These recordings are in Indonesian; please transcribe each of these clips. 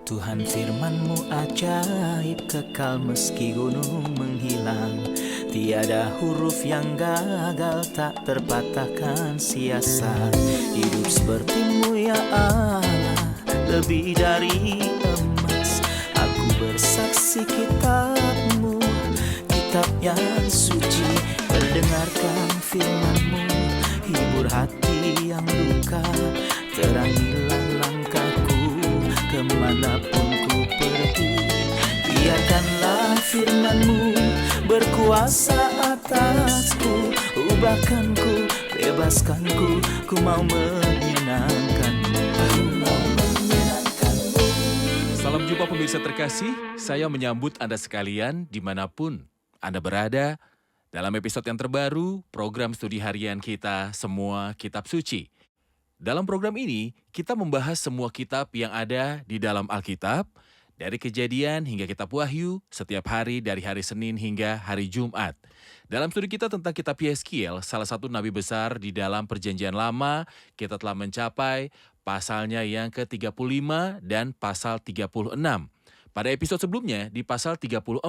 Tuhan firman-Mu ajaib, kekal meski gunung menghilang. Tiada huruf yang gagal, tak terpatahkan siasat. Hidup seperti-Mu ya Allah, lebih dari emas. Aku bersaksi kitab-Mu, kitab yang suci. Mendengarkan firman-Mu, hibur hati yang luka. Terangilah langkahku kemanapun ku pergi. Biarkanlah firman-Mu berkuasa atasku. Ubahkanku, bebaskanku, ku mau menyenangkan-Mu. Ku mau menyenangkan-Mu. Salam jumpa pemirsa terkasih, saya menyambut Anda sekalian dimanapun Anda berada dalam episode yang terbaru program studi harian kita Semua Kitab Suci. Dalam program ini, kita membahas semua kitab yang ada di dalam Alkitab, dari Kejadian hingga Kitab Wahyu, setiap hari dari hari Senin hingga hari Jumat. Dalam studi kita tentang kitab Yeskiel, salah satu nabi besar di dalam Perjanjian Lama, kita telah mencapai pasalnya yang ke-35 dan pasal 36. Pada episode sebelumnya, di pasal 34,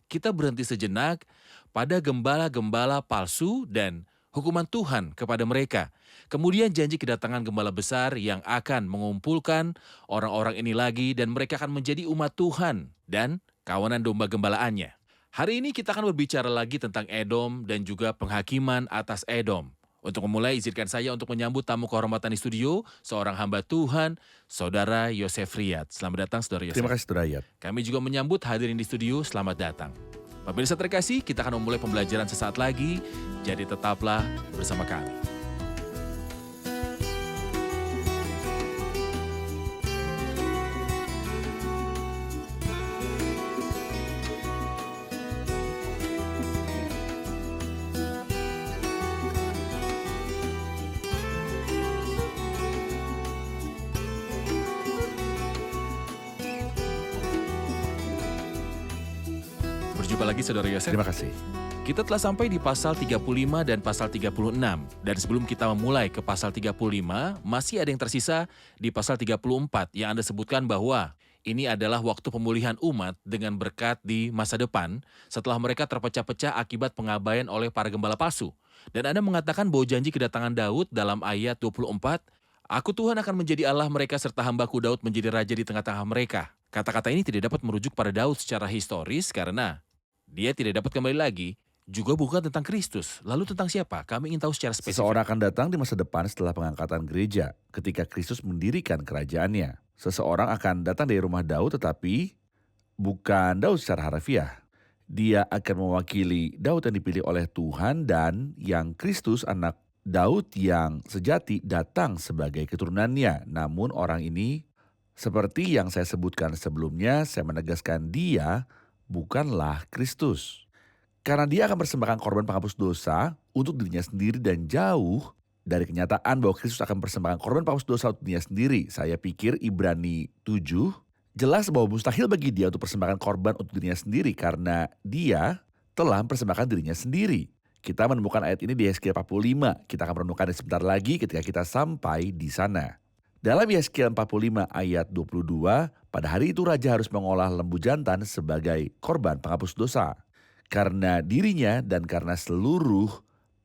kita berhenti sejenak pada gembala-gembala palsu dan hukuman Tuhan kepada mereka. Kemudian janji kedatangan gembala besar yang akan mengumpulkan orang-orang ini lagi dan mereka akan menjadi umat Tuhan dan kawanan domba gembalaannya. Hari ini kita akan berbicara lagi tentang Edom dan juga penghakiman atas Edom. Untuk memulai, izinkan saya untuk menyambut tamu kehormatan di studio, seorang hamba Tuhan, Saudara Yosef Riyad. Selamat datang, Saudara Yosef. Terima kasih, Saudara Riyad. Kami juga menyambut hadirin di studio, selamat datang. Pemirsa terkasih, kita akan memulai pembelajaran sesaat lagi, jadi tetaplah bersama kami. Berjumpa lagi Saudara Yosef. Terima kasih. Kita telah sampai di pasal 35 dan pasal 36. Dan sebelum kita memulai ke pasal 35, masih ada yang tersisa di pasal 34 yang Anda sebutkan bahwa ini adalah waktu pemulihan umat dengan berkat di masa depan setelah mereka terpecah-pecah akibat pengabaian oleh para gembala palsu. Dan Anda mengatakan bahwa janji kedatangan Daud dalam ayat 24, Aku Tuhan akan menjadi Allah mereka serta hambaku Daud menjadi raja di tengah-tengah mereka. Kata-kata ini tidak dapat merujuk pada Daud secara historis karena dia tidak dapat kembali lagi, juga bukan tentang Kristus. Lalu tentang siapa? Kami ingin tahu secara spesifik. Seseorang akan datang di masa depan setelah pengangkatan gereja ketika Kristus mendirikan kerajaannya. Seseorang akan datang dari rumah Daud tetapi bukan Daud secara harfiah. Dia akan mewakili Daud yang dipilih oleh Tuhan dan yang Kristus anak Daud yang sejati datang sebagai keturunannya. Namun orang ini seperti yang saya sebutkan sebelumnya, saya menegaskan dia bukanlah Kristus. Karena dia akan persembahkan korban penghapus dosa untuk dirinya sendiri dan jauh dari kenyataan bahwa Kristus akan persembahkan korban penghapus dosa untuk dirinya sendiri. Saya pikir Ibrani 7 jelas bahwa mustahil bagi dia untuk persembahkan korban untuk dirinya sendiri karena dia telah mempersembahkan dirinya sendiri. Kita menemukan ayat ini di Yeskiel 45. Kita akan merenungkannya sebentar lagi ketika kita sampai di sana. Dalam Yeskiel 45 ayat 22, pada hari itu raja harus mengolah lembu jantan sebagai korban penghapus dosa. Karena dirinya dan karena seluruh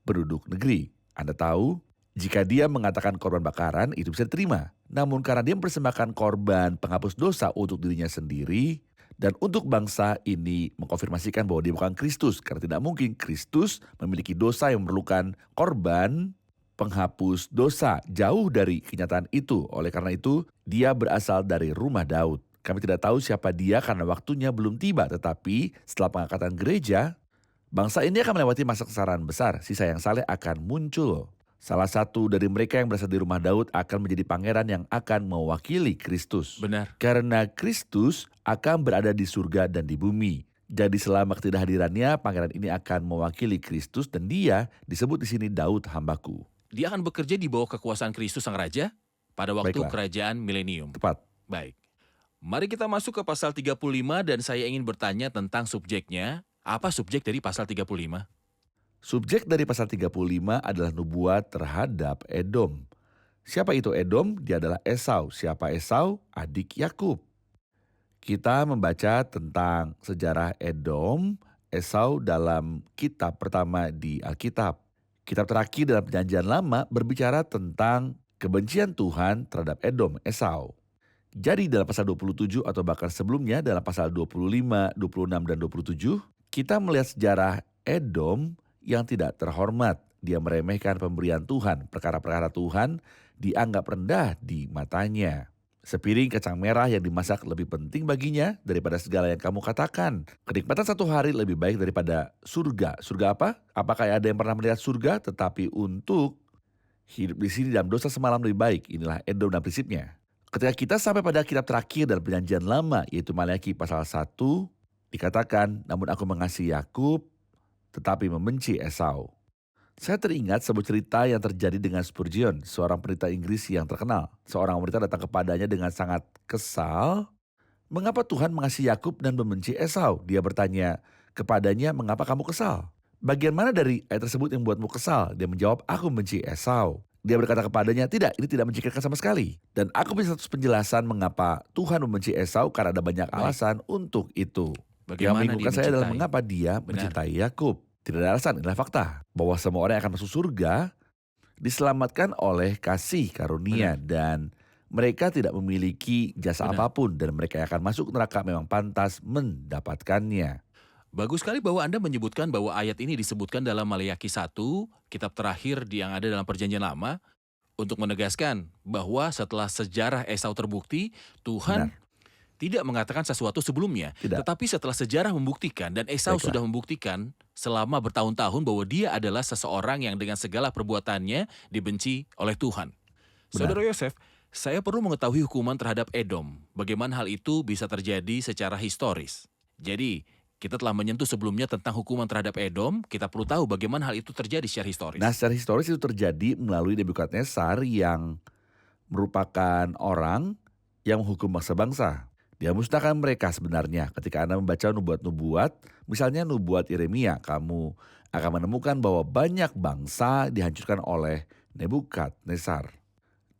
penduduk negeri. Anda tahu, jika dia mengatakan korban bakaran itu bisa diterima. Namun karena dia mempersembahkan korban penghapus dosa untuk dirinya sendiri dan untuk bangsa ini mengkonfirmasikan bahwa dia bukan Kristus. Karena tidak mungkin Kristus memiliki dosa yang memerlukan korban penghapus dosa. Jauh dari kenyataan itu. Oleh karena itu, dia berasal dari rumah Daud. Kami tidak tahu siapa dia karena waktunya belum tiba. Tetapi setelah pengangkatan gereja, bangsa ini akan melewati masa kesesaran besar. Sisa yang saleh akan muncul. Salah satu dari mereka yang berasal dari rumah Daud akan menjadi pangeran yang akan mewakili Kristus. Benar. Karena Kristus akan berada di surga dan di bumi. Jadi selama ketidakhadirannya, pangeran ini akan mewakili Kristus dan dia disebut di sini Daud hambaku. Dia akan bekerja di bawah kekuasaan Kristus Sang Raja pada waktu Baiklah. kerajaan milenium. Tepat. Baik. Mari kita masuk ke pasal 35 dan saya ingin bertanya tentang subjeknya. Apa subjek dari pasal 35? Subjek dari pasal 35 adalah nubuat terhadap Edom. Siapa itu Edom? Dia adalah Esau. Siapa Esau? Adik Yakub. Kita membaca tentang sejarah Edom, Esau dalam kitab pertama di Alkitab. Kitab terakhir dalam Perjanjian Lama berbicara tentang kebencian Tuhan terhadap Edom, Esau. Jadi dalam pasal 27 atau bahkan sebelumnya dalam pasal 25, 26, dan 27, kita melihat sejarah Edom yang tidak terhormat. Dia meremehkan pemberian Tuhan, perkara-perkara Tuhan dianggap rendah di matanya. Sepiring kacang merah yang dimasak lebih penting baginya daripada segala yang kamu katakan. Kenikmatan satu hari lebih baik daripada surga. Surga apa? Apakah ada yang pernah melihat surga? Tetapi untuk hidup di sini dalam dosa semalam lebih baik. Inilah Edom dan prinsipnya. Ketika kita sampai pada kitab terakhir dalam Perjanjian Lama, yaitu Maleakhi pasal 1, dikatakan, namun aku mengasihi Yakub, tetapi membenci Esau. Saya teringat sebuah cerita yang terjadi dengan Spurgeon, seorang pendeta Inggris yang terkenal. Seorang wanita datang kepadanya dengan sangat kesal. Mengapa Tuhan mengasihi Yakub dan membenci Esau? Dia bertanya kepadanya, mengapa kamu kesal? Bagian mana dari ayat tersebut yang membuatmu kesal? Dia menjawab, aku membenci Esau. Dia berkata kepadanya, tidak, ini tidak mencikirkan sama sekali. Dan aku punya satu penjelasan mengapa Tuhan membenci Esau karena ada banyak alasan untuk itu. Yang membingungkan saya adalah mengapa dia mencintai Yakub. Tidak ada alasan, inilah fakta. Bahwa semua orang yang akan masuk surga diselamatkan oleh kasih karunia. Dan mereka tidak memiliki jasa apapun. Dan mereka yang akan masuk neraka memang pantas mendapatkannya. Bagus sekali bahwa Anda menyebutkan bahwa ayat ini disebutkan dalam Maleakhi 1, kitab terakhir yang ada dalam Perjanjian Lama, untuk menegaskan bahwa setelah sejarah Esau terbukti, Tuhan tidak mengatakan sesuatu sebelumnya. Tetapi setelah sejarah membuktikan dan Esau sudah membuktikan selama bertahun-tahun bahwa dia adalah seseorang yang dengan segala perbuatannya dibenci oleh Tuhan. Saudara Yosef, saya perlu mengetahui hukuman terhadap Edom. Bagaimana hal itu bisa terjadi secara historis. Jadi, kita telah menyentuh sebelumnya tentang hukuman terhadap Edom, kita perlu tahu bagaimana hal itu terjadi secara historis. Nah, secara historis itu terjadi melalui Nebukadnezar yang merupakan orang yang menghukum bangsa-bangsa. Dia musnahkan mereka sebenarnya. Ketika Anda membaca nubuat-nubuat, misalnya nubuat Yeremia, kamu akan menemukan bahwa banyak bangsa dihancurkan oleh Nebukadnezar.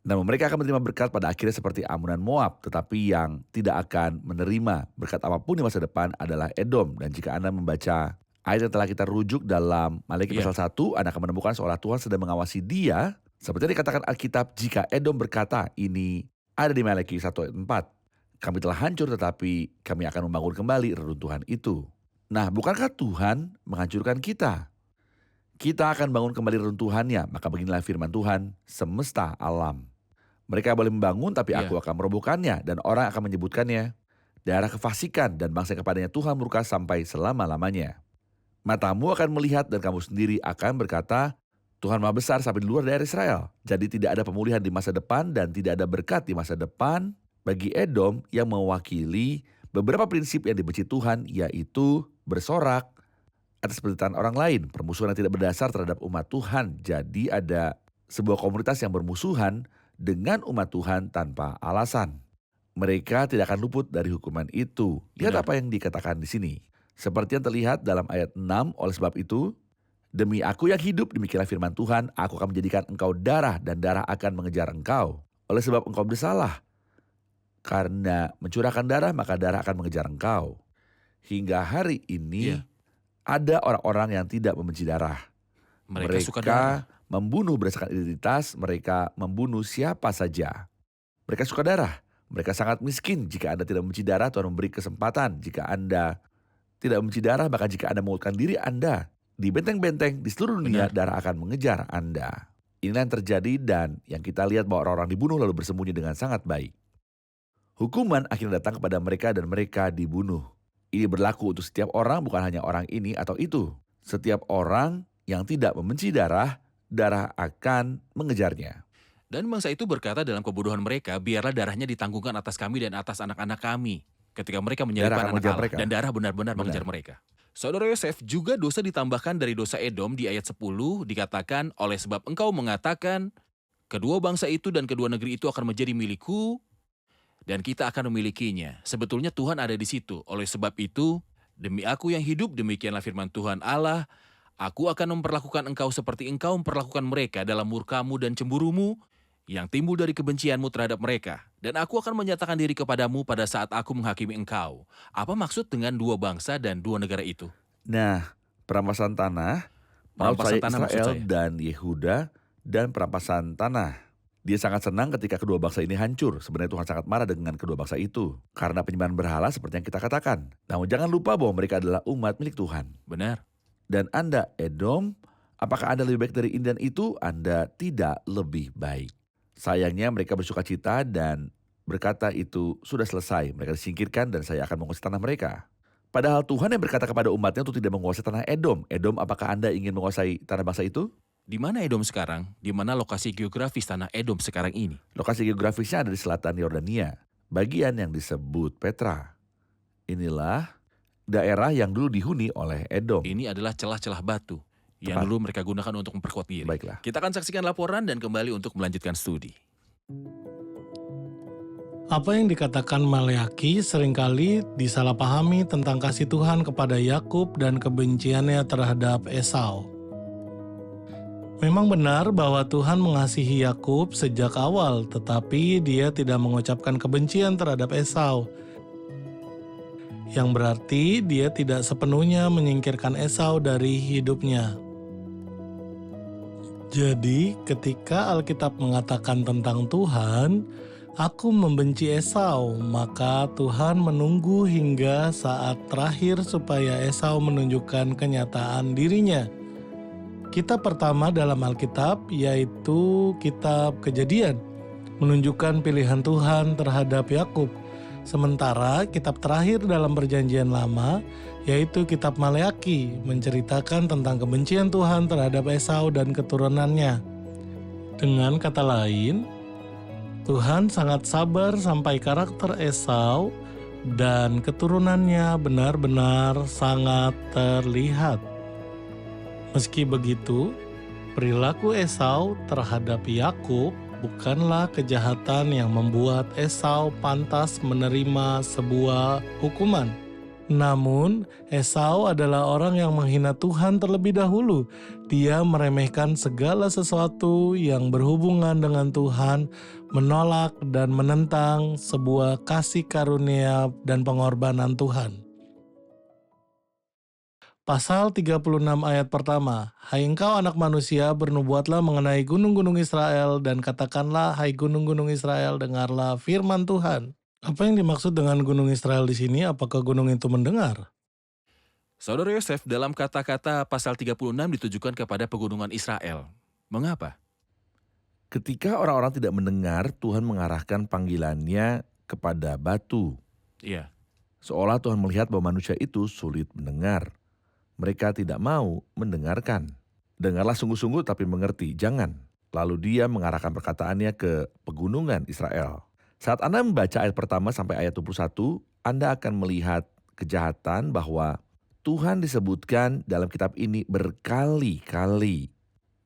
Namun mereka akan menerima berkat pada akhirnya seperti Ammon dan Moab, tetapi yang tidak akan menerima berkat apapun di masa depan adalah Edom. Dan jika Anda membaca ayat yang telah kita rujuk dalam Maleakhi pasal 1, Anda akan menemukan seolah Tuhan sedang mengawasi dia. Seperti yang dikatakan Alkitab, jika Edom berkata, ini ada di Maleakhi 1 ayat 4. Kami telah hancur tetapi kami akan membangun kembali reruntuhan itu. Nah, bukankah Tuhan menghancurkan kita? Kita akan bangun kembali reruntuhannya, maka beginilah firman Tuhan, semesta alam. Mereka boleh membangun tapi aku akan merobohkannya dan orang akan menyebutkannya daerah kefasikan dan bangsa yang kepadanya Tuhan murka sampai selama-lamanya. Matamu akan melihat dan kamu sendiri akan berkata, Tuhan Maha Besar sampai di luar daerah Israel. Jadi tidak ada pemulihan di masa depan dan tidak ada berkat di masa depan bagi Edom yang mewakili beberapa prinsip yang dibenci Tuhan, yaitu bersorak atas penderitaan orang lain, permusuhan yang tidak berdasar terhadap umat Tuhan. Jadi ada sebuah komunitas yang bermusuhan dengan umat Tuhan tanpa alasan. Mereka tidak akan luput dari hukuman itu. Lihat apa yang dikatakan di sini. Seperti yang terlihat dalam ayat 6, oleh sebab itu, demi aku yang hidup, demikianlah firman Tuhan, aku akan menjadikan engkau darah dan darah akan mengejar engkau. Oleh sebab engkau bersalah, karena mencurahkan darah, maka darah akan mengejar engkau. Hingga hari ini ada orang-orang yang tidak membenci darah. Mereka suka darah. Membunuh berdasarkan identitas, mereka membunuh siapa saja. Mereka suka darah. Mereka sangat miskin. Jika Anda tidak membenci darah, Tuhan memberi kesempatan. Jika Anda tidak membenci darah, bahkan jika Anda mengurutkan diri Anda di benteng-benteng di seluruh dunia, darah akan mengejar Anda. Inilah yang terjadi dan yang kita lihat bahwa orang-orang dibunuh lalu bersembunyi dengan sangat baik. Hukuman akhirnya datang kepada mereka dan mereka dibunuh. Ini berlaku untuk setiap orang, bukan hanya orang ini atau itu. Setiap orang yang tidak membenci darah, darah akan mengejarnya. Dan bangsa itu berkata dalam kebodohan mereka, biarlah darahnya ditanggungkan atas kami dan atas anak-anak kami. Ketika mereka menyalibkan anak Allah, dan darah benar-benar mengejar mereka. Saudara Yosef, juga dosa ditambahkan dari dosa Edom di ayat 10, dikatakan, oleh sebab engkau mengatakan, kedua bangsa itu dan kedua negeri itu akan menjadi milikku, dan kita akan memilikinya. Sebetulnya Tuhan ada di situ. Oleh sebab itu, demi aku yang hidup, demikianlah firman Tuhan Allah, aku akan memperlakukan engkau seperti engkau memperlakukan mereka dalam murkamu dan cemburumu, yang timbul dari kebencianmu terhadap mereka. Dan aku akan menyatakan diri kepadamu pada saat aku menghakimi engkau. Apa maksud dengan dua bangsa dan dua negara itu? Nah, perampasan tanah, maksud Perampasan saya tanah maksud Israel saya. dan Yehuda, dan perampasan tanah. Dia sangat senang ketika kedua bangsa ini hancur. Sebenarnya Tuhan sangat marah dengan kedua bangsa itu. Karena penyembahan berhala seperti yang kita katakan. Namun jangan lupa bahwa mereka adalah umat milik Tuhan. Benar. Dan Anda, Edom, apakah Anda lebih baik dari Indian itu? Anda tidak lebih baik. Sayangnya mereka bersuka cita dan berkata itu sudah selesai. Mereka disingkirkan dan saya akan menguasai tanah mereka. Padahal Tuhan yang berkata kepada umatnya untuk tidak menguasai tanah Edom. Edom, apakah Anda ingin menguasai tanah bangsa itu? Di mana Edom sekarang? Di mana lokasi geografis tanah Edom sekarang ini? Lokasi geografisnya ada di selatan Yordania, bagian yang disebut Petra. Inilah daerah yang dulu dihuni oleh Edom. Ini adalah celah-celah batu yang Tepat. dulu mereka gunakan untuk memperkuat diri. Baiklah. Kita akan saksikan laporan dan kembali untuk melanjutkan studi. Apa yang dikatakan Maleaki seringkali disalahpahami tentang kasih Tuhan kepada Yakub dan kebenciannya terhadap Esau. Memang benar bahwa Tuhan mengasihi Yakub sejak awal, tetapi Dia tidak mengucapkan kebencian terhadap Esau. Yang berarti Dia tidak sepenuhnya menyingkirkan Esau dari hidupnya. Jadi, ketika Alkitab mengatakan tentang Tuhan, "Aku membenci Esau," maka Tuhan menunggu hingga saat terakhir supaya Esau menunjukkan kenyataan dirinya. Kitab pertama dalam Alkitab yaitu Kitab Kejadian, menunjukkan pilihan Tuhan terhadap Yakub. Sementara kitab terakhir dalam Perjanjian Lama yaitu Kitab Maleaki, menceritakan tentang kebencian Tuhan terhadap Esau dan keturunannya. Dengan kata lain, Tuhan sangat sabar sampai karakter Esau dan keturunannya benar-benar sangat terlihat. Meski begitu, perilaku Esau terhadap Yakub bukanlah kejahatan yang membuat Esau pantas menerima sebuah hukuman. Namun, Esau adalah orang yang menghina Tuhan terlebih dahulu. Dia meremehkan segala sesuatu yang berhubungan dengan Tuhan, menolak dan menentang sebuah kasih karunia dan pengorbanan Tuhan. Pasal 36 ayat pertama, "Hai engkau anak manusia, bernubuatlah mengenai gunung-gunung Israel, dan katakanlah, hai gunung-gunung Israel, dengarlah firman Tuhan." Apa yang dimaksud dengan gunung Israel di sini? Apakah gunung itu mendengar? Saudara Yosef, dalam kata-kata pasal 36 ditujukan kepada pegunungan Israel. Mengapa? Ketika orang-orang tidak mendengar, Tuhan mengarahkan panggilannya kepada batu. Iya. Seolah Tuhan melihat bahwa manusia itu sulit mendengar. Mereka tidak mau mendengarkan. Dengarlah sungguh-sungguh tapi mengerti, jangan. Lalu dia mengarahkan perkataannya ke pegunungan Israel. Saat Anda membaca ayat pertama sampai ayat 21, Anda akan melihat kejahatan bahwa Tuhan disebutkan dalam kitab ini berkali-kali.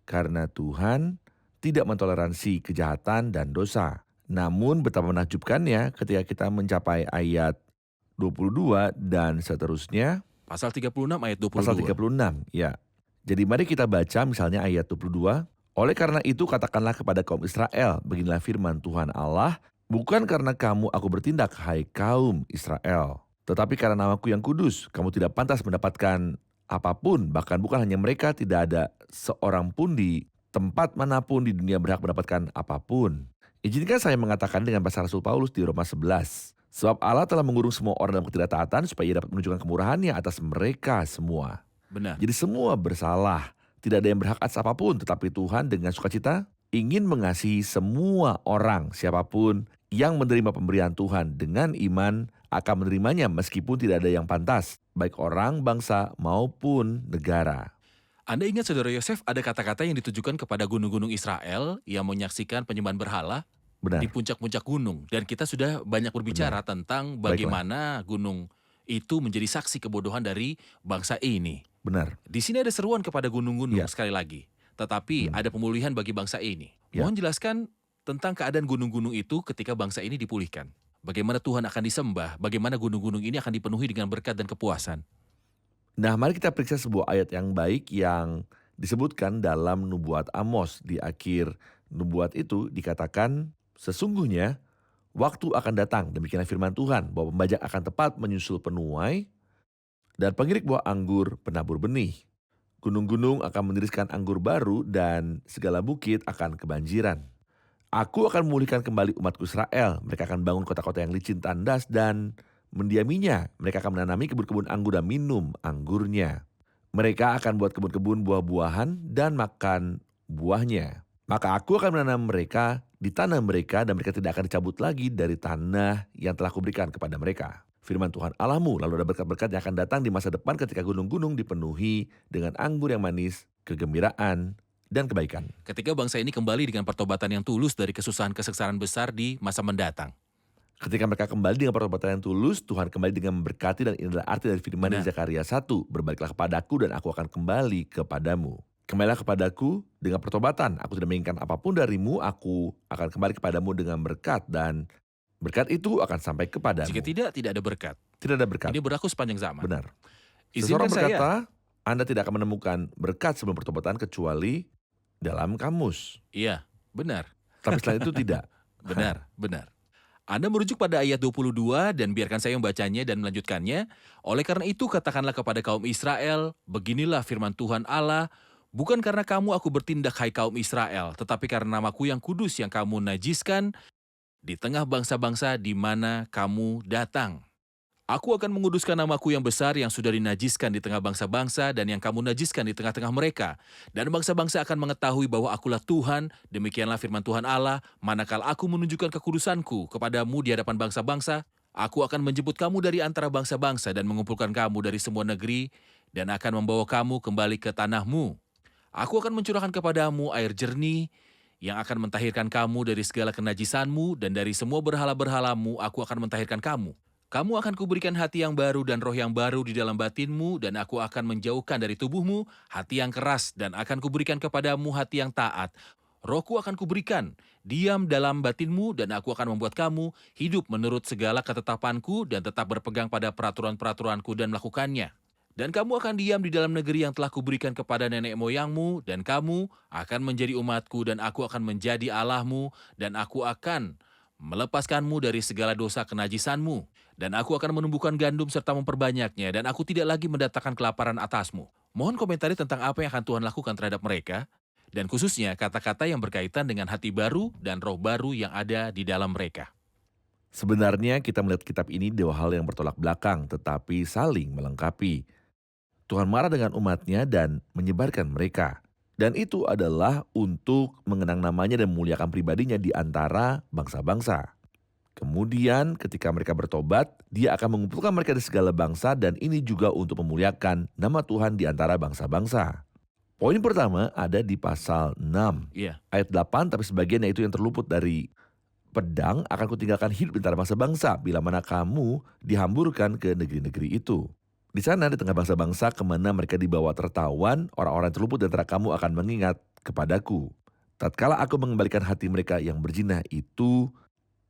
Karena Tuhan tidak mentoleransi kejahatan dan dosa. Namun betapa menakjubkannya ketika kita mencapai ayat 22 dan seterusnya. Pasal 36 ayat 22. Pasal 36, ya. Jadi mari kita baca misalnya ayat 22. "Oleh karena itu katakanlah kepada kaum Israel, beginilah firman Tuhan Allah, bukan karena kamu aku bertindak, hai kaum Israel. Tetapi karena namaku yang kudus, kamu tidak pantas mendapatkan apapun, bahkan bukan hanya mereka, tidak ada seorang pun di tempat manapun di dunia berhak mendapatkan apapun." Izinkan saya mengatakan dengan bahasa Rasul Paulus di Roma 11. "Sebab Allah telah mengurung semua orang dalam ketidaktaatan supaya ia dapat menunjukkan kemurahannya atas mereka semua." Benar. Jadi semua bersalah, tidak ada yang berhak atas apapun, tetapi Tuhan dengan sukacita ingin mengasihi semua orang, siapapun yang menerima pemberian Tuhan dengan iman akan menerimanya meskipun tidak ada yang pantas, baik orang, bangsa maupun negara. Anda ingat Saudara Yosef, ada kata-kata yang ditujukan kepada gunung-gunung Israel yang menyaksikan penyembahan berhala Benar. di puncak-puncak gunung. Dan kita sudah banyak berbicara tentang bagaimana gunung itu menjadi saksi kebodohan dari bangsa ini. Benar. Di sini ada seruan kepada gunung-gunung Ya. sekali lagi. Tetapi ada pemulihan bagi bangsa ini. Ya. Mohon jelaskan tentang keadaan gunung-gunung itu ketika bangsa ini dipulihkan. Bagaimana Tuhan akan disembah, bagaimana gunung-gunung ini akan dipenuhi dengan berkat dan kepuasan. Nah, mari kita periksa sebuah ayat yang baik yang disebutkan dalam nubuat Amos di akhir nubuat itu dikatakan, sesungguhnya waktu akan datang, demikianlah firman Tuhan, bahwa pembajak akan tepat menyusul penuai dan pengirik buah anggur penabur benih. Gunung-gunung akan meniriskan anggur baru dan segala bukit akan kebanjiran. Aku akan memulihkan kembali umatku Israel. Mereka akan bangun kota-kota yang licin tandas dan mendiaminya. Mereka akan menanami kebun-kebun anggur dan minum anggurnya. Mereka akan buat kebun-kebun buah-buahan dan makan buahnya. Maka aku akan menanam mereka di tanah mereka dan mereka tidak akan dicabut lagi dari tanah yang telah kuberikan kepada mereka. Firman Tuhan Allahmu, lalu ada berkat-berkat yang akan datang di masa depan ketika gunung-gunung dipenuhi dengan anggur yang manis, kegembiraan, dan kebaikan. Ketika bangsa ini kembali dengan pertobatan yang tulus dari kesusahan kesengsaraan besar di masa mendatang. Ketika mereka kembali dengan pertobatan yang tulus, Tuhan kembali dengan memberkati dan inilah arti dari firman di Benar. Zakaria 1. Berbaliklah kepadaku dan aku akan kembali kepadamu. Kembalilah kepadaku dengan pertobatan. Aku tidak menginginkan apapun darimu, aku akan kembali kepadamu dengan berkat dan berkat itu akan sampai kepadamu. Jika tidak ada berkat. Tidak ada berkat. Ini berlaku sepanjang zaman. Benar. Izinkan Seseorang saya. berkata, Anda tidak akan menemukan berkat sebelum pertobatan kecuali dalam kamus. Iya, benar. Tapi setelah itu tidak. Benar. Anda merujuk pada ayat 22 dan biarkan saya membacanya dan melanjutkannya. Oleh karena itu katakanlah kepada kaum Israel, beginilah firman Tuhan Allah, bukan karena kamu aku bertindak hai kaum Israel, tetapi karena namaku yang kudus yang kamu najiskan di tengah bangsa-bangsa di mana kamu datang. Aku akan menguduskan namaku yang besar yang sudah dinajiskan di tengah bangsa-bangsa dan yang kamu najiskan di tengah-tengah mereka. Dan bangsa-bangsa akan mengetahui bahwa akulah Tuhan, demikianlah firman Tuhan Allah, manakala aku menunjukkan kekudusanku kepadamu di hadapan bangsa-bangsa, aku akan menjemput kamu dari antara bangsa-bangsa dan mengumpulkan kamu dari semua negeri dan akan membawa kamu kembali ke tanahmu. Aku akan mencurahkan kepadamu air jernih yang akan mentahirkan kamu dari segala kenajisanmu dan dari semua berhala-berhalamu aku akan mentahirkan kamu. Kamu akan kuberikan hati yang baru dan roh yang baru di dalam batinmu dan aku akan menjauhkan dari tubuhmu hati yang keras dan akan kuberikan kepadamu hati yang taat. Rohku akan kuberikan, diam dalam batinmu dan aku akan membuat kamu hidup menurut segala ketetapanku dan tetap berpegang pada peraturan-peraturanku dan melakukannya. Dan kamu akan diam di dalam negeri yang telah kuberikan kepada nenek moyangmu dan kamu akan menjadi umatku dan aku akan menjadi Allahmu dan aku akan melepaskanmu dari segala dosa kenajisanmu. Dan aku akan menumbuhkan gandum serta memperbanyaknya, dan aku tidak lagi mendatangkan kelaparan atasmu. Mohon komentari tentang apa yang akan Tuhan lakukan terhadap mereka, dan khususnya kata-kata yang berkaitan dengan hati baru dan roh baru yang ada di dalam mereka. Sebenarnya kita melihat kitab ini dua hal yang bertolak belakang, tetapi saling melengkapi. Tuhan marah dengan umatnya dan menyebarkan mereka. Dan itu adalah untuk mengenang namanya dan memuliakan pribadinya di antara bangsa-bangsa. Kemudian ketika mereka bertobat, dia akan mengumpulkan mereka dari segala bangsa dan ini juga untuk memuliakan nama Tuhan di antara bangsa-bangsa. Poin pertama ada di pasal 6, Iya. ayat 8, tapi sebagiannya itu yang terluput dari pedang akan kutinggalkan hidup di antara bangsa-bangsa bila mana kamu dihamburkan ke negeri-negeri itu. Di sana di tengah bangsa-bangsa kemana mereka dibawa tertawan, orang-orang yang terluput di antara kamu akan mengingat kepadaku. Tatkala aku mengembalikan hati mereka yang berzina itu,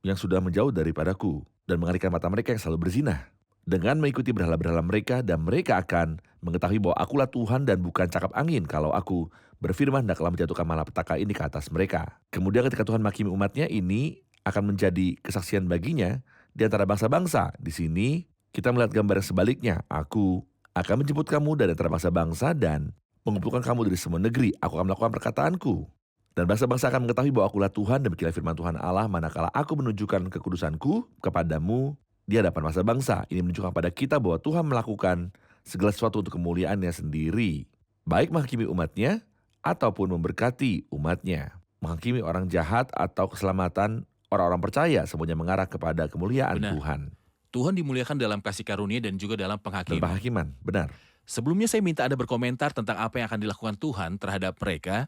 yang sudah menjauh daripadaku dan mengalihkan mata mereka yang selalu berzinah dengan mengikuti berhala-berhala mereka dan mereka akan mengetahui bahwa akulah Tuhan dan bukan cakap angin kalau aku berfirman hendaklah menjatuhkan malapetaka ini ke atas mereka. Kemudian ketika Tuhan menghakimi umatnya ini akan menjadi kesaksian baginya di antara bangsa-bangsa. Di sini kita melihat gambar yang sebaliknya. Aku akan menjemput kamu dari antara bangsa-bangsa dan mengumpulkan kamu dari semua negeri. Aku akan melakukan perkataanku. Dan bangsa-bangsa akan mengetahui bahwa akulah Tuhan dan demikianlah firman Tuhan Allah manakala aku menunjukkan kekudusanku kepadamu di hadapan bangsa-bangsa. Ini menunjukkan pada kita bahwa Tuhan melakukan segala sesuatu untuk kemuliaannya sendiri. Baik menghakimi umatnya ataupun memberkati umatnya. Menghakimi orang jahat atau keselamatan orang-orang percaya semuanya mengarah kepada kemuliaan Benar. Tuhan. Tuhan dimuliakan dalam kasih karunia dan juga dalam Dan penghakiman. penghakiman, benar. Sebelumnya saya minta Anda berkomentar tentang apa yang akan dilakukan Tuhan terhadap mereka,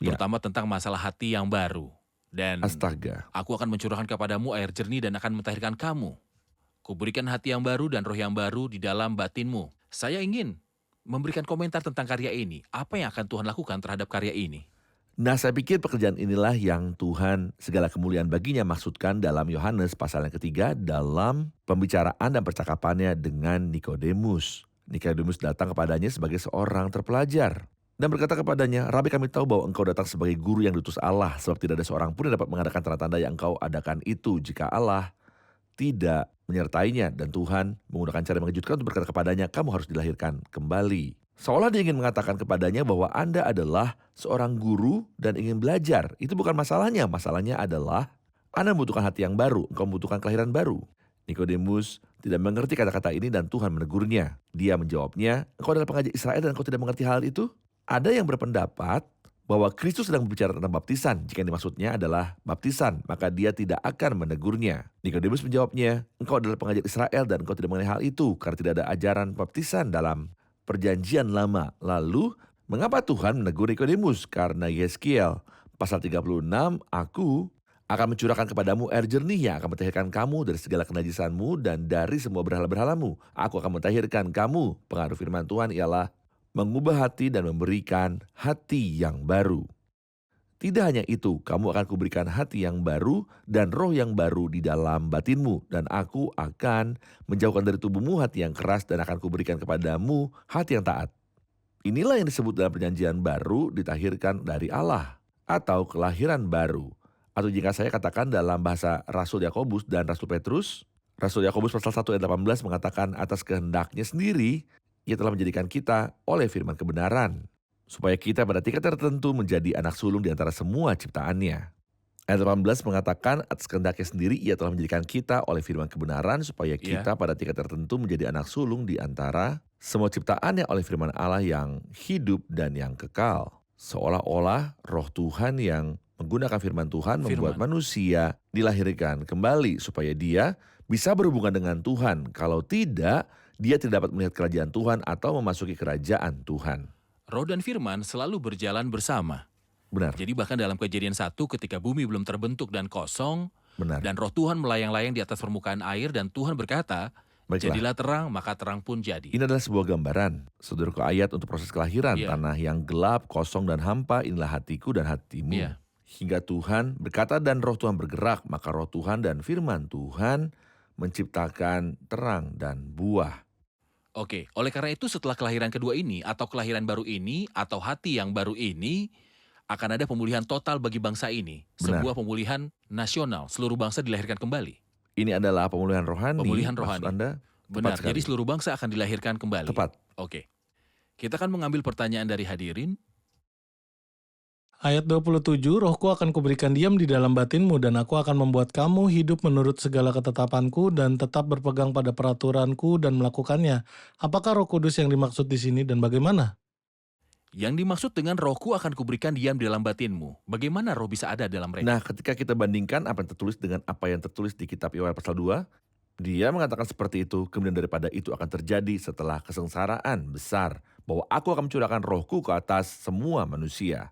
Ya. terutama tentang masalah hati yang baru. Dan Astaga. aku akan mencurahkan kepadamu air jernih dan akan mentahirkan kamu. Kuberikan hati yang baru dan roh yang baru di dalam batinmu. Saya ingin memberikan komentar tentang karya ini. Apa yang akan Tuhan lakukan terhadap karya ini? Nah, saya pikir pekerjaan inilah yang Tuhan segala kemuliaan baginya maksudkan dalam Yohanes pasal yang ketiga dalam pembicaraan dan percakapannya dengan Nikodemus. Nikodemus datang kepadanya sebagai seorang terpelajar. Dan berkata kepadanya, Rabi, kami tahu bahwa engkau datang sebagai guru yang diutus Allah, sebab tidak ada seorang pun yang dapat mengadakan tanda-tanda yang engkau adakan itu jika Allah tidak menyertainya. Dan Tuhan menggunakan cara yang mengejutkan untuk berkata kepadanya, kamu harus dilahirkan kembali. Seolah dia ingin mengatakan kepadanya bahwa Anda adalah seorang guru dan ingin belajar. Itu bukan masalahnya. Masalahnya adalah Anda membutuhkan hati yang baru, engkau membutuhkan kelahiran baru. Nikodemus tidak mengerti kata-kata ini dan Tuhan menegurnya. Dia menjawabnya, engkau adalah pengajar Israel dan engkau tidak mengerti hal itu? Ada yang berpendapat bahwa Kristus sedang berbicara tentang baptisan. Jika yang dimaksudnya adalah baptisan, maka dia tidak akan menegurnya. Nikodemus menjawabnya, engkau adalah pengajar Israel dan engkau tidak mengenai hal itu, karena tidak ada ajaran baptisan dalam perjanjian lama. Lalu, mengapa Tuhan menegur Nikodemus? Karena Yeskiel pasal 36, aku akan mencurahkan kepadamu air jernih yang akan mentahirkan kamu dari segala kenajisanmu dan dari semua berhala-berhalamu. Aku akan mentahirkan kamu. Pengaruh firman Tuhan ialah mengubah hati dan memberikan hati yang baru. Tidak hanya itu, kamu akan kuberikan hati yang baru dan roh yang baru di dalam batinmu. Dan aku akan menjauhkan dari tubuhmu hati yang keras dan akan kuberikan kepadamu hati yang taat. Inilah yang disebut dalam perjanjian baru ditahirkan dari Allah atau kelahiran baru. Atau jika saya katakan dalam bahasa Rasul Yakobus dan Rasul Petrus, Rasul Yakobus pasal 1 ayat 18 mengatakan atas kehendaknya sendiri, ia telah menjadikan kita oleh firman kebenaran, supaya kita pada tingkat tertentu menjadi anak sulung di antara semua ciptaannya. Ayat 18 mengatakan atas kehendaknya sendiri ia telah menjadikan kita oleh firman kebenaran, supaya kita pada tingkat tertentu menjadi anak sulung di antara semua ciptaannya oleh firman Allah yang hidup dan yang kekal. Seolah-olah roh Tuhan yang menggunakan firman Tuhan membuat manusia dilahirkan kembali supaya dia bisa berhubungan dengan Tuhan. Kalau tidak, dia tidak dapat melihat kerajaan Tuhan atau memasuki kerajaan Tuhan. Roh dan firman selalu berjalan bersama. Benar. Jadi bahkan dalam Kejadian 1 ketika bumi belum terbentuk dan kosong, Benar. dan roh Tuhan melayang-layang di atas permukaan air dan Tuhan berkata, Baiklah. jadilah terang, maka terang pun jadi. Ini adalah sebuah gambaran, saudaraku, ayat untuk proses kelahiran. Tanah yang gelap, kosong dan hampa, inilah hatiku dan hatimu. Hingga Tuhan berkata dan roh Tuhan bergerak, maka roh Tuhan dan firman Tuhan menciptakan terang dan buah. Oke, oleh karena itu setelah kelahiran kedua ini, atau kelahiran baru ini, atau hati yang baru ini, akan ada pemulihan total bagi bangsa ini. Benar. Sebuah pemulihan nasional, seluruh bangsa dilahirkan kembali. Ini adalah pemulihan rohani. Pemulihan rohani. Maksud Anda? Benar, Tepat jadi sekali. seluruh bangsa akan dilahirkan kembali. Tepat. Oke. Kita akan mengambil pertanyaan dari hadirin. Ayat 27, rohku akan kuberikan diam di dalam batinmu dan aku akan membuat kamu hidup menurut segala ketetapanku dan tetap berpegang pada peraturanku dan melakukannya. Apakah Roh Kudus yang dimaksud di sini dan bagaimana? Yang dimaksud dengan rohku akan kuberikan diam di dalam batinmu. Bagaimana roh bisa ada dalam mereka? Nah, ketika kita bandingkan apa yang tertulis dengan apa yang tertulis di kitab Yoel pasal 2, dia mengatakan seperti itu, kemudian daripada itu akan terjadi setelah kesengsaraan besar, bahwa aku akan mencurahkan rohku ke atas semua manusia.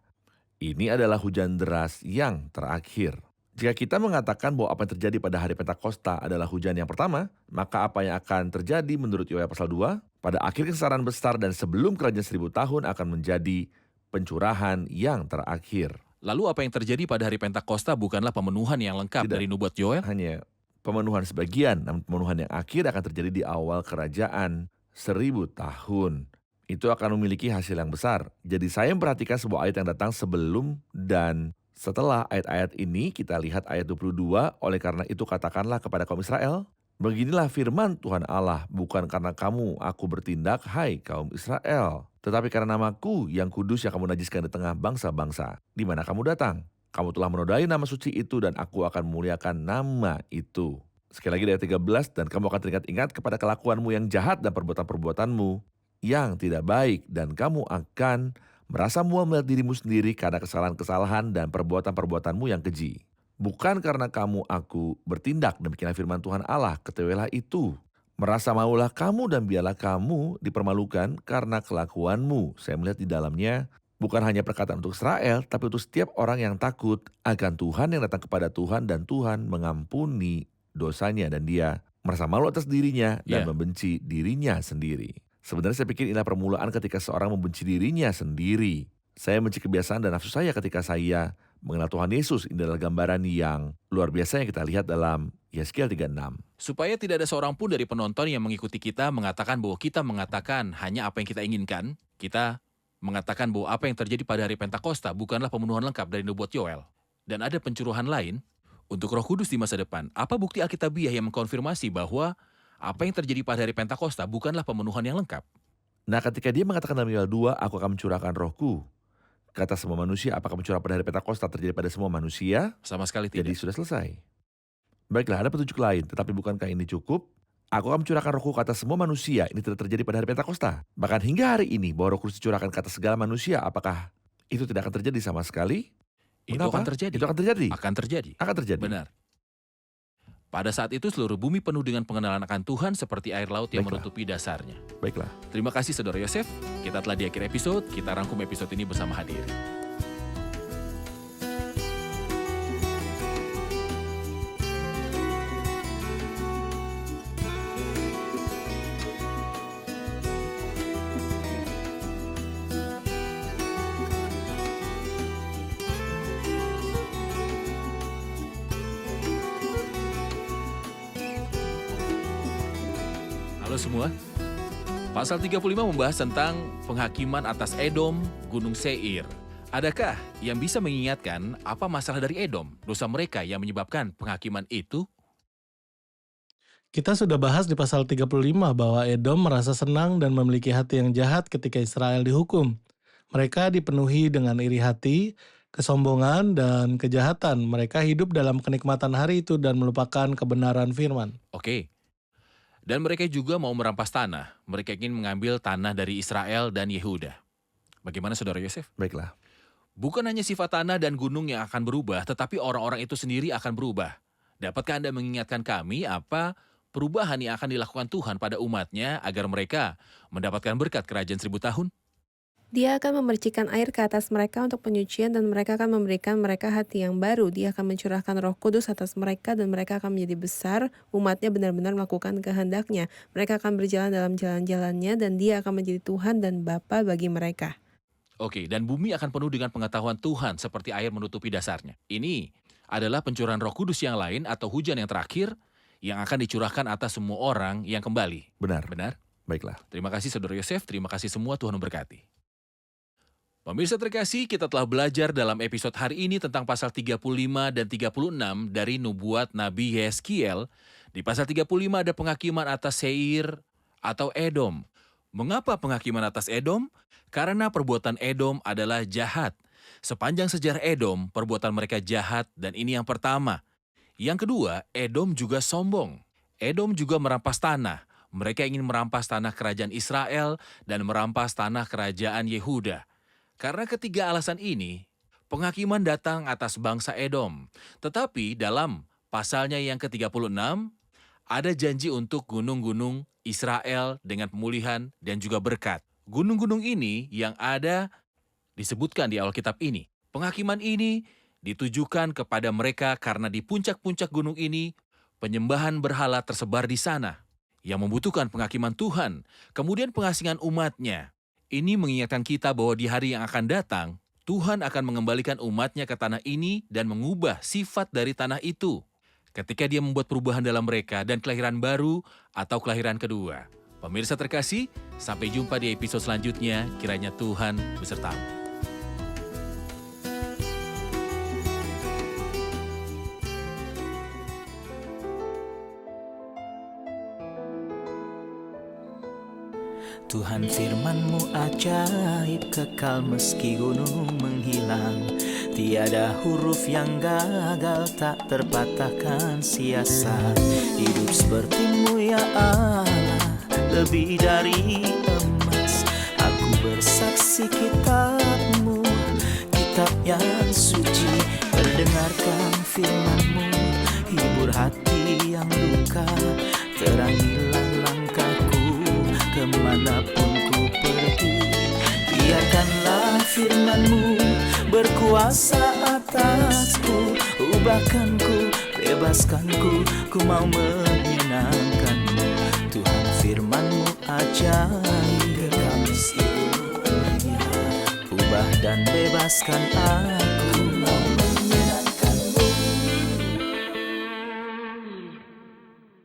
Ini adalah hujan deras yang terakhir. Jika kita mengatakan bahwa apa yang terjadi pada hari Pentakosta adalah hujan yang pertama, maka apa yang akan terjadi menurut Yoel pasal 2? Pada akhir kesengsaraan besar dan sebelum kerajaan 1000 tahun akan menjadi pencurahan yang terakhir. Lalu apa yang terjadi pada hari Pentakosta bukanlah pemenuhan yang lengkap Tidak. dari nubuat Yoel? Hanya pemenuhan sebagian, namun pemenuhan yang akhir akan terjadi di awal kerajaan 1000 tahun. Itu akan memiliki hasil yang besar. Jadi saya memperhatikan sebuah ayat yang datang sebelum dan setelah ayat-ayat ini. Kita lihat ayat 22, oleh karena itu katakanlah kepada kaum Israel, beginilah firman Tuhan Allah, bukan karena kamu aku bertindak, hai kaum Israel, tetapi karena namaku yang kudus yang kamu najiskan di tengah bangsa-bangsa. Di mana kamu datang? Kamu telah menodai nama suci itu dan aku akan memuliakan nama itu. Sekali lagi dari ayat 13, dan kamu akan teringat-ingat kepada kelakuanmu yang jahat dan perbuatan-perbuatanmu yang tidak baik, dan kamu akan merasa mual melihat dirimu sendiri karena kesalahan-kesalahan dan perbuatan-perbuatanmu yang keji. Bukan karena kamu aku bertindak, demikianlah firman Tuhan Allah, ketahuilah itu. Merasa maulah kamu dan biarlah kamu dipermalukan karena kelakuanmu. Saya melihat di dalamnya bukan hanya perkataan untuk Israel, tapi untuk setiap orang yang takut akan Tuhan, yang datang kepada Tuhan dan Tuhan mengampuni dosanya, dan dia merasa malu atas dirinya dan membenci dirinya sendiri. Sebenarnya saya pikir inilah permulaan ketika seorang membenci dirinya sendiri. Saya benci kebiasaan dan nafsu saya ketika saya mengenal Tuhan Yesus. Ini adalah gambaran yang luar biasa yang kita lihat dalam Yeskiel 36. Supaya tidak ada seorang pun dari penonton yang mengikuti kita mengatakan bahwa kita mengatakan hanya apa yang kita inginkan, kita mengatakan bahwa apa yang terjadi pada hari Pentakosta bukanlah pemenuhan lengkap dari nubuat Yoel. Dan ada pencurahan lain untuk Roh Kudus di masa depan. Apa bukti Alkitabiah yang mengkonfirmasi bahwa apa yang terjadi pada hari Pentakosta bukanlah pemenuhan yang lengkap? Nah, ketika dia mengatakan dalam Yoel 2, aku akan mencurahkan rohku kata semua manusia, apakah pencurahan pada hari Pentakosta terjadi pada semua manusia? Sama sekali Jadi tidak. sudah selesai. Baiklah, ada petunjuk lain, tetapi bukankah ini cukup? Aku akan mencurahkan rohku ke atas semua manusia. Ini tidak terjadi pada hari Pentakosta. Bahkan hingga hari ini, bahwa roh kudus dicurahkan ke atas segala manusia. Apakah itu tidak akan terjadi sama sekali? Itu Mengapa? akan terjadi. Itu akan terjadi. Akan terjadi. Akan terjadi. Benar. Pada saat itu seluruh bumi penuh dengan pengenalan akan Tuhan seperti air laut yang Baiklah. menutupi dasarnya. Baiklah. Terima kasih Saudara Yosef. Kita telah di akhir episode. Kita rangkum episode ini bersama Hadir. Halo semua. Pasal 35 membahas tentang penghakiman atas Edom, Gunung Seir. Adakah yang bisa mengingatkan apa masalah dari Edom, dosa mereka yang menyebabkan penghakiman itu? Kita sudah bahas di pasal 35 bahwa Edom merasa senang dan memiliki hati yang jahat ketika Israel dihukum. Mereka dipenuhi dengan iri hati, kesombongan, dan kejahatan. Mereka hidup dalam kenikmatan hari itu dan melupakan kebenaran firman. Oke. Dan mereka juga mau merampas tanah. Mereka ingin mengambil tanah dari Israel dan Yehuda. Bagaimana Saudara Yosef? Baiklah. Bukan hanya sifat tanah dan gunung yang akan berubah, tetapi orang-orang itu sendiri akan berubah. Dapatkah Anda mengingatkan kami apa perubahan yang akan dilakukan Tuhan pada umatnya agar mereka mendapatkan berkat kerajaan 1000 tahun? Dia akan memercikan air ke atas mereka untuk penyucian dan mereka akan memberikan mereka hati yang baru. Dia akan mencurahkan Roh Kudus atas mereka dan mereka akan menjadi besar. Umatnya benar-benar melakukan kehendaknya. Mereka akan berjalan dalam jalan-jalannya dan dia akan menjadi Tuhan dan Bapa bagi mereka. Oke, dan bumi akan penuh dengan pengetahuan Tuhan seperti air menutupi dasarnya. Ini adalah pencurahan Roh Kudus yang lain atau hujan yang terakhir yang akan dicurahkan atas semua orang yang kembali. Benar. Benar? Baiklah. Terima kasih Saudara Yosef, terima kasih semua, Tuhan memberkati. Pemirsa terkasih, kita telah belajar dalam episode hari ini tentang pasal 35 dan 36 dari nubuat Nabi Yeskiel. Di pasal 35 ada penghakiman atas Seir atau Edom. Mengapa penghakiman atas Edom? Karena perbuatan Edom adalah jahat. Sepanjang sejarah Edom, perbuatan mereka jahat dan ini yang pertama. Yang kedua, Edom juga sombong. Edom juga merampas tanah. Mereka ingin merampas tanah kerajaan Israel dan merampas tanah kerajaan Yehuda. Karena ketiga alasan ini, penghakiman datang atas bangsa Edom. Tetapi dalam pasalnya yang ke-36, ada janji untuk gunung-gunung Israel dengan pemulihan dan juga berkat. Gunung-gunung ini yang ada disebutkan di Alkitab ini. Penghakiman ini ditujukan kepada mereka karena di puncak-puncak gunung ini, penyembahan berhala tersebar di sana yang membutuhkan penghakiman Tuhan, kemudian pengasingan umatnya. Ini mengingatkan kita bahwa di hari yang akan datang, Tuhan akan mengembalikan umatnya ke tanah ini dan mengubah sifat dari tanah itu. Ketika dia membuat perubahan dalam mereka dan kelahiran baru atau kelahiran kedua. Pemirsa terkasih, sampai jumpa di episode selanjutnya. Kiranya Tuhan besertamu. Tuhan firman-Mu ajaib, kekal meski gunung menghilang. Tiada huruf yang gagal, tak terpatahkan siasat. Hidup seperti-Mu ya Allah, lebih dari emas. Aku bersaksi kitab-Mu, kitab yang suci. Mendengarkan firman-Mu, hibur hati yang luka. Terangilah langkahku kemanapun ku pergi. Biarkanlah firman-Mu berkuasa atasku. Ubahkanku, bebaskanku, ku mau menyenangkan-Mu. Tuhan firman-Mu ajaib, ubah dan bebaskan aku.